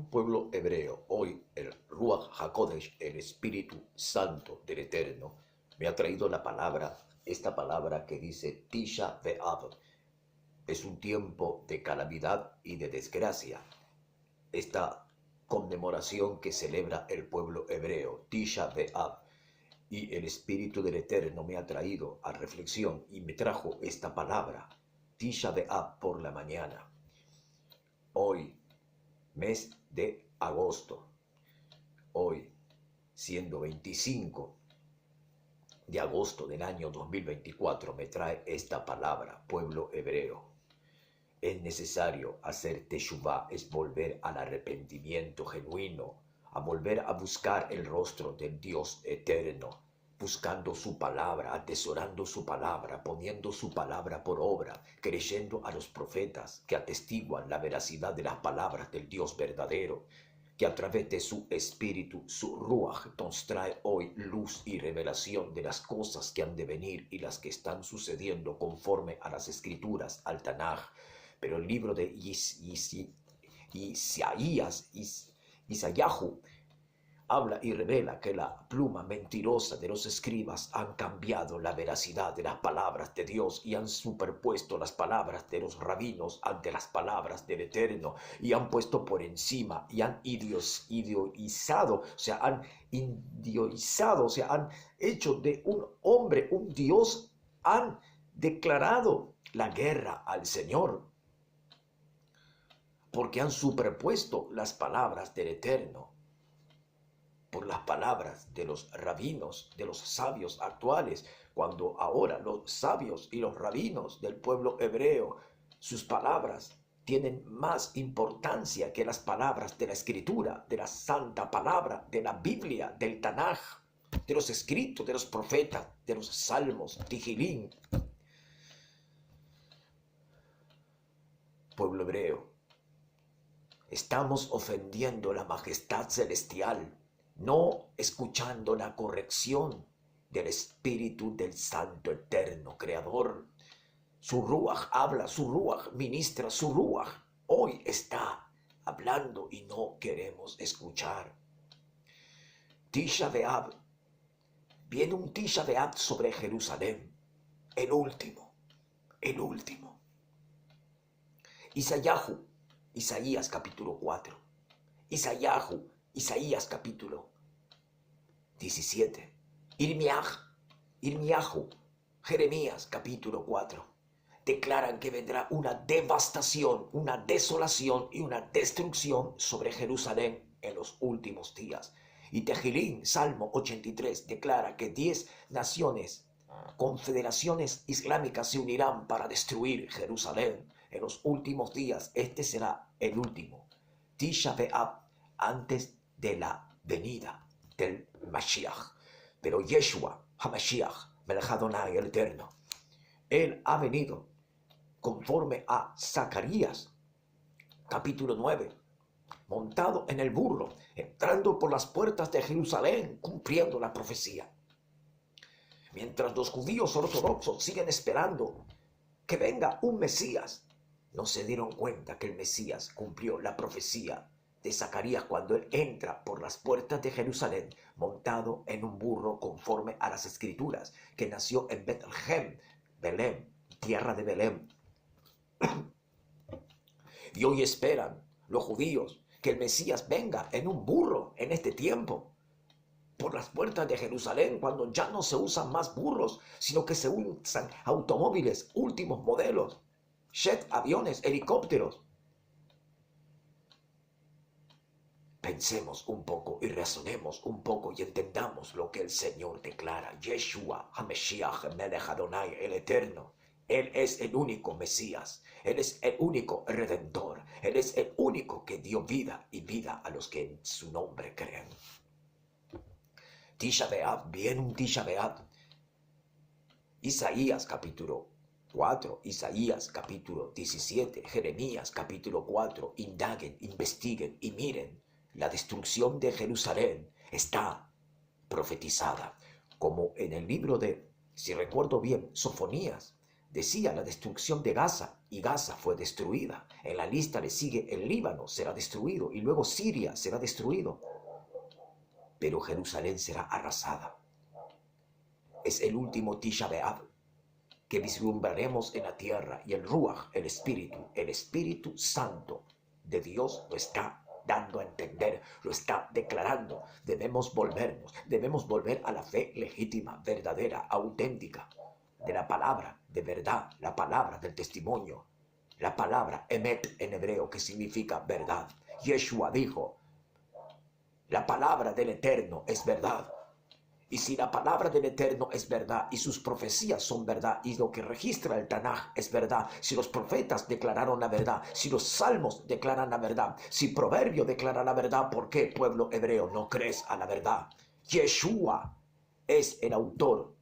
Pueblo hebreo, hoy el Ruach HaKodesh, el Espíritu Santo del Eterno, me ha traído esta palabra que dice Tisha B'Av. Es un tiempo de calamidad y de desgracia. Esta conmemoración que celebra el pueblo hebreo, Tisha B'Av. Y el Espíritu del Eterno me ha traído a reflexión y me trajo esta palabra, Tisha B'Av, por la mañana. Hoy, mes de agosto, hoy siendo 25 de agosto del año 2024, me trae esta palabra, pueblo hebreo. Es necesario hacer teshuvá, es volver al arrepentimiento genuino, a volver a buscar el rostro del Dios eterno, buscando su palabra, atesorando su palabra, poniendo su palabra por obra, creyendo a los profetas que atestiguan la veracidad de las palabras del Dios verdadero, que a través de su espíritu, su ruaj, nos trae hoy luz y revelación de las cosas que han de venir y las que están sucediendo conforme a las escrituras, al Tanaj. Pero el libro de Isayahu habla y revela que la pluma mentirosa de los escribas han cambiado la veracidad de las palabras de Dios y han superpuesto las palabras de los rabinos ante las palabras del Eterno y han puesto por encima y han idioizado, han hecho de un hombre un Dios, han declarado la guerra al Señor porque han superpuesto las palabras del Eterno por las palabras de los rabinos, de los sabios actuales, cuando ahora los sabios y los rabinos del pueblo hebreo, sus palabras tienen más importancia que las palabras de la Escritura, de la santa palabra, de la Biblia, del Tanaj, de los escritos de los profetas, de los salmos, Tihilín. Pueblo hebreo, estamos ofendiendo la majestad celestial, no escuchando la corrección del Espíritu del Santo Eterno Creador. Su Ruaj habla, su Ruaj ministra, su Ruaj hoy está hablando y no queremos escuchar. Tisha B'Av, viene un Tisha B'Av sobre Jerusalén, el último. Isaías capítulo 4, Isaías capítulo 17, Irmiahu, Jeremías capítulo 4, declaran que vendrá una devastación, una desolación y una destrucción sobre Jerusalén en los últimos días. Y Tejilín, Salmo 83, declara que 10 naciones, confederaciones islámicas se unirán para destruir Jerusalén en los últimos días. Este será el último Tisha B'Av antes de la venida del Mashiach. Pero Yeshua HaMashiach, Melech Adonai, el Eterno, él ha venido conforme a Zacarías capítulo 9, montado en el burro, entrando por las puertas de Jerusalén, cumpliendo la profecía. Mientras los judíos ortodoxos siguen esperando que venga un Mesías, no se dieron cuenta que el Mesías cumplió la profecía de Zacarías cuando él entra por las puertas de Jerusalén montado en un burro conforme a las escrituras, que nació en Betlehem, Belén, tierra de Belén. Y hoy esperan los judíos que el Mesías venga en un burro en este tiempo por las puertas de Jerusalén, cuando ya no se usan más burros, sino que se usan automóviles, últimos modelos, jet, aviones, helicópteros. Pensemos un poco y razonemos un poco y entendamos lo que el Señor declara. Yeshua HaMashiach, Melech Adonai, el Eterno. Él es el único Mesías, Él es el único Redentor, Él es el único que dio vida y vida a los que en su nombre creen. Tisha B'Av, viene un Tisha B'Av. Isaías capítulo 4, Isaías capítulo 17, Jeremías capítulo 4, indaguen, investiguen y miren, la destrucción de Jerusalén está profetizada, como en el libro de, si recuerdo bien, Sofonías, decía la destrucción de Gaza, y Gaza fue destruida. En la lista le sigue el Líbano, será destruido, y luego Siria será destruido. Pero Jerusalén será arrasada. Es el último Tisha B'Av que vislumbraremos en la tierra, y el Ruach, el Espíritu Santo de Dios lo está dando a entender, lo está declarando. Debemos volver a la fe legítima, verdadera, auténtica, de la palabra de verdad, la palabra del testimonio, la palabra emet en hebreo, que significa verdad. Yeshua dijo, la palabra del Eterno es verdad. Y si la palabra del Eterno es verdad y sus profecías son verdad y lo que registra el Tanaj es verdad, si los profetas declararon la verdad, si los salmos declaran la verdad, si Proverbio declara la verdad, ¿por qué, pueblo hebreo, no crees a la verdad? Yeshua es el autor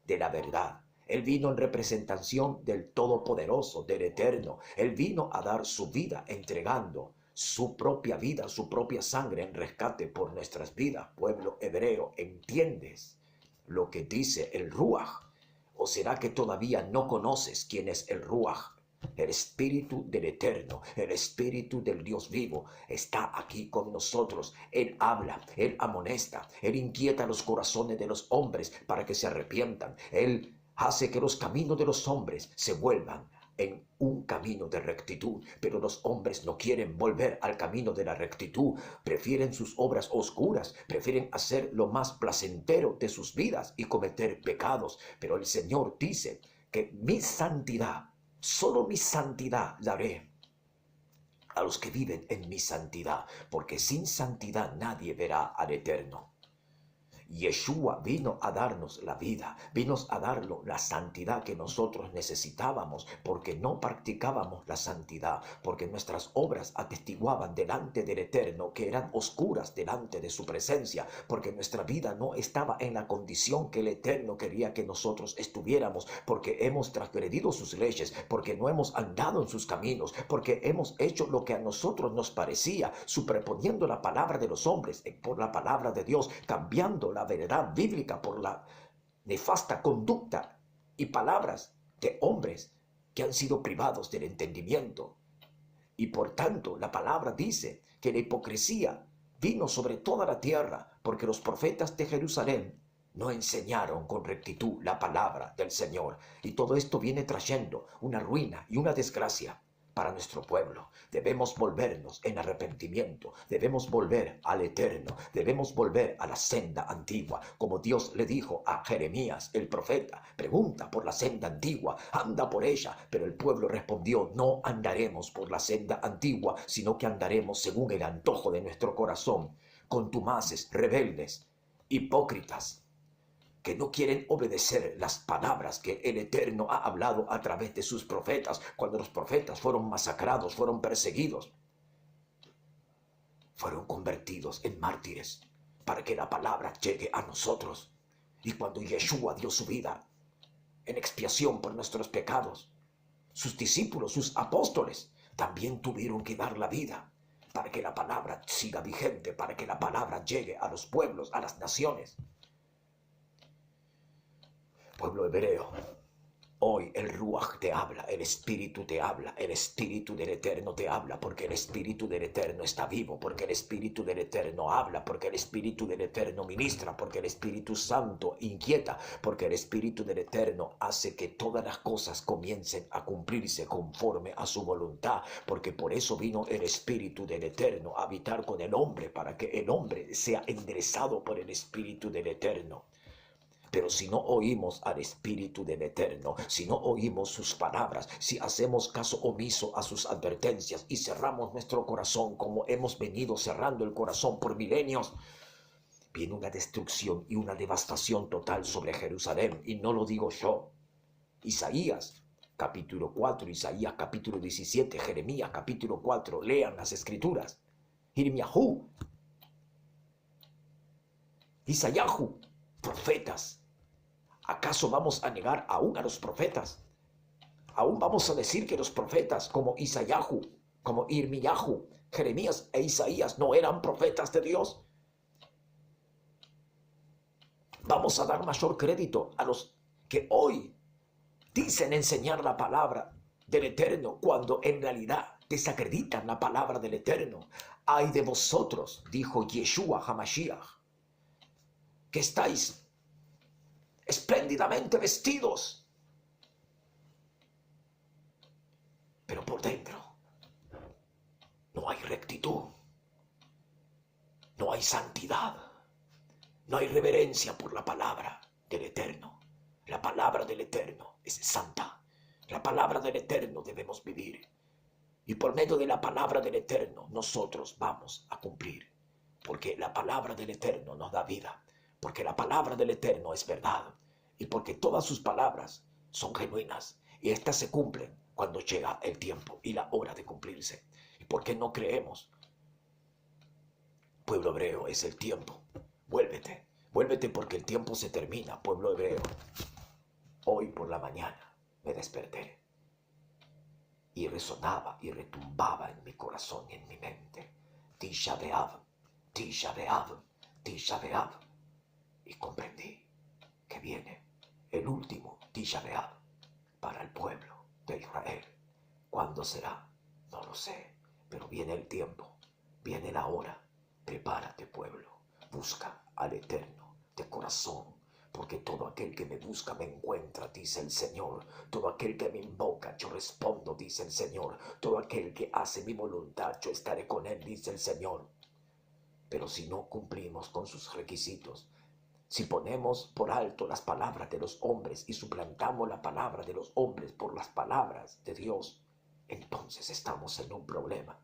de la verdad. Él vino en representación del Todopoderoso, del Eterno. Él vino a dar su vida entregando su propia vida, su propia sangre en rescate por nuestras vidas. Pueblo hebreo, ¿entiendes lo que dice el Ruach? ¿O será que todavía no conoces quién es el Ruach? El Espíritu del Eterno, el Espíritu del Dios vivo está aquí con nosotros. Él habla, Él amonesta, Él inquieta los corazones de los hombres para que se arrepientan. Él hace que los caminos de los hombres se vuelvan en un camino de rectitud, pero los hombres no quieren volver al camino de la rectitud, prefieren sus obras oscuras, prefieren hacer lo más placentero de sus vidas y cometer pecados. Pero el Señor dice que mi santidad, solo mi santidad daré a los que viven en mi santidad, porque sin santidad nadie verá al Eterno. Yeshua vino a darnos la vida, vino a darnos la santidad que nosotros necesitábamos, porque no practicábamos la santidad, porque nuestras obras atestiguaban delante del Eterno que eran oscuras delante de su presencia, porque nuestra vida no estaba en la condición que el Eterno quería que nosotros estuviéramos, porque hemos transgredido sus leyes, porque no hemos andado en sus caminos, porque hemos hecho lo que a nosotros nos parecía, superponiendo la palabra de los hombres por la palabra de Dios, cambiando la verdad bíblica por la nefasta conducta y palabras de hombres que han sido privados del entendimiento. Y por tanto la palabra dice que la hipocresía vino sobre toda la tierra porque los profetas de Jerusalén no enseñaron con rectitud la palabra del Señor. Y todo esto viene trayendo una ruina y una desgracia para nuestro pueblo. Debemos volvernos en arrepentimiento, debemos volver al Eterno, debemos volver a la senda antigua, como Dios le dijo a Jeremías, el profeta. Pregunta por la senda antigua, anda por ella. Pero el pueblo respondió, no andaremos por la senda antigua, sino que andaremos según el antojo de nuestro corazón. Contumaces, rebeldes, hipócritas, que no quieren obedecer las palabras que el Eterno ha hablado a través de sus profetas, cuando los profetas fueron masacrados, fueron perseguidos, fueron convertidos en mártires para que la palabra llegue a nosotros. Y cuando Yeshua dio su vida en expiación por nuestros pecados, sus discípulos, sus apóstoles, también tuvieron que dar la vida para que la palabra siga vigente, para que la palabra llegue a los pueblos, a las naciones. Pueblo hebreo, hoy el Ruach te habla, el Espíritu te habla, el Espíritu del Eterno te habla, porque el Espíritu del Eterno está vivo, porque el Espíritu del Eterno habla, porque el Espíritu del Eterno ministra, porque el Espíritu Santo inquieta, porque el Espíritu del Eterno hace que todas las cosas comiencen a cumplirse conforme a su voluntad, porque por eso vino el Espíritu del Eterno a habitar con el hombre, para que el hombre sea enderezado por el Espíritu del Eterno. Pero si no oímos al Espíritu del Eterno, si no oímos sus palabras, si hacemos caso omiso a sus advertencias y cerramos nuestro corazón como hemos venido cerrando el corazón por milenios, viene una destrucción y una devastación total sobre Jerusalén. Y no lo digo yo. Isaías capítulo 4, Isaías capítulo 17, Jeremías capítulo 4, lean las escrituras. Irmiahu, Isayahu, profetas. ¿Acaso vamos a negar aún a los profetas? ¿Aún vamos a decir que los profetas como Isayahu, como Irmiyahu, Jeremías e Isaías no eran profetas de Dios? ¿Vamos a dar mayor crédito a los que hoy dicen enseñar la palabra del Eterno cuando en realidad desacreditan la palabra del Eterno. Ay de vosotros, dijo Yeshua HaMashiach, que estáis espléndidamente vestidos, pero por dentro no hay rectitud, no hay santidad, no hay reverencia por la palabra del Eterno. La palabra del Eterno es santa. La palabra del Eterno debemos vivir. Y por medio de la palabra del Eterno nosotros vamos a cumplir. Porque la palabra del Eterno nos da vida. Porque la palabra del Eterno es verdad. Y porque todas sus palabras son genuinas. Y éstas se cumplen cuando llega el tiempo y la hora de cumplirse. ¿Y por qué no creemos? Pueblo hebreo, es el tiempo. Vuélvete. Vuélvete porque el tiempo se termina, pueblo hebreo. Hoy por la mañana me desperté y resonaba y retumbaba en mi corazón y en mi mente. Tisha B'Av, Tisha B'Av, Tisha B'Av. Y comprendí que viene el último Tisha B'Av para el pueblo de Israel. ¿Cuándo será? No lo sé, pero viene el tiempo, viene la hora. Prepárate, pueblo, busca al Eterno de corazón, porque todo aquel que me busca me encuentra, dice el Señor. Todo aquel que me invoca, yo respondo, dice el Señor. Todo aquel que hace mi voluntad, yo estaré con él, dice el Señor. Pero si no cumplimos con sus requisitos, si ponemos por alto las palabras de los hombres y suplantamos la palabra de los hombres por las palabras de Dios, entonces estamos en un problema.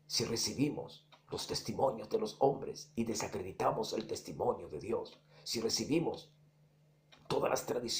Si recibimos los testimonios de los hombres y desacreditamos el testimonio de Dios, si recibimos todas las tradiciones